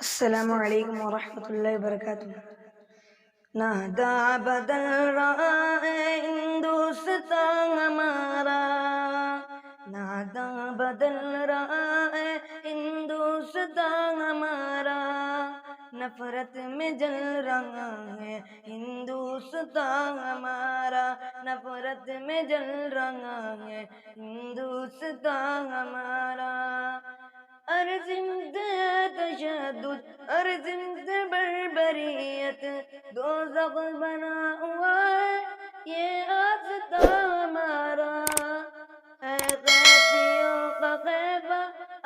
السلام علیکم ورحمۃ اللہ وبرکاتہ۔ نہدا بدل رہا ہے ہندوستان ہمارا، نہدا بدل رہا ہے ہندوستان ہمارا، نفرت میں جل رہا ہے ہندوستان ہمارا، نفرت میں جل رہا ہے ہندوستان ہمارا۔ ہر زمت تشدد، ہر زمت بربریت، دوزخ بنا ہوا ہے یہ آستان ہمارا۔ اے قیدیوں کا خیمہ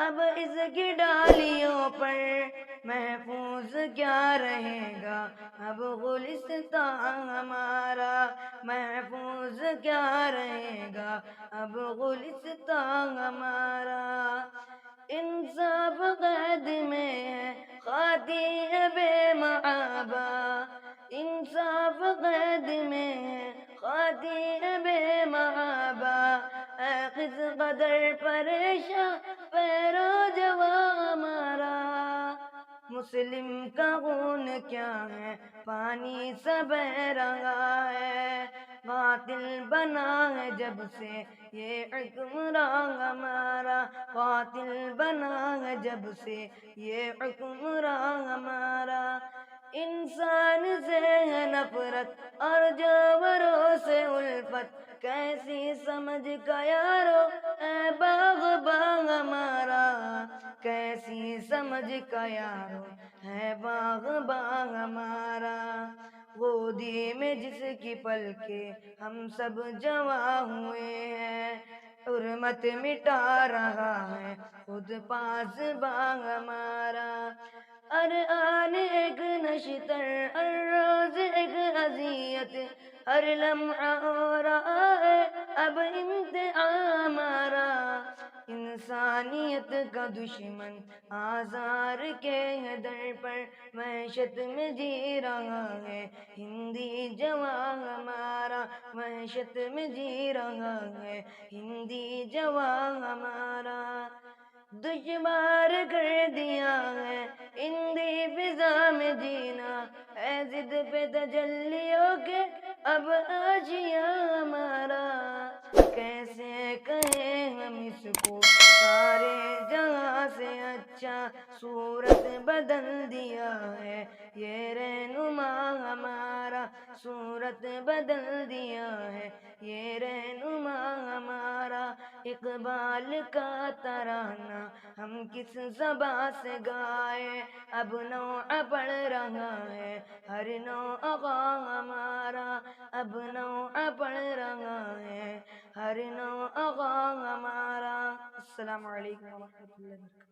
اب اس کی ڈالیوں پر، محفوظ کیا رہے گا اب گلستان ہمارا، محفوظ کیا رہے گا اب گلستان ہمارا۔ انصاف قید میں ہے خاطی ہے بے محابہ، انصاف قید میں ہے خاطی ہے بے محابہ، اے کس قدر پریشاں پیرو جواں ہمارا۔ مسلم کا خون کیا ہے پانی سا بہہ رہا ہے، قاتل بنا ہے جب سے یہ حکمراں ہمارا، قاتل بنا ہے جب سے یہ حکمراں ہمارا۔ انسان سے ہے نفرت اور جانوروں سے الفت، کیسی سمجھ کا یارو اے باغباں ہمارا، کیسی سمجھ کا یارو ہے باغباں ہمارا۔ گودی میں جس کی پل کے ہم سب جواں ہوئے ہیں، حرمت مٹا رہا ہے خود پاسباں ہمارا۔ ہر آن ایک نشتر، ہر روز ایک اذیت، ہر لمحہ ہو رہا ہے اب امتحان ہمارا۔ انسانیت کا دشمن آزار کے در پر، وحشت میں جی رہا ہے ہندی جواں ہمارا، وحشت میں جی رہا ہے ہندی جواں ہمارا۔ دشوار کر دیا ہے ہندی فضا میں جینا، ہے ضد پہ تجلیوں کے اب آشیاں ہمارا۔ کیسے کہیں ہم اس کو سارے جہاں سے اچھا، صورت بدل دیا ہے یہ رہنما ہمارا، صورت بدل دیا ہے یہ رہنما ہمارا۔ اقبال کا ترانہ ہم کس زباں سے گائے، اب نوحہ پڑھ رہا ہے ہر نوحہ ہمارا، اب نوحہ پڑھ رہا ہے ہر نوحہ ہمارا۔ السلام علیکم ورحمۃ اللہ وبرکاتہ۔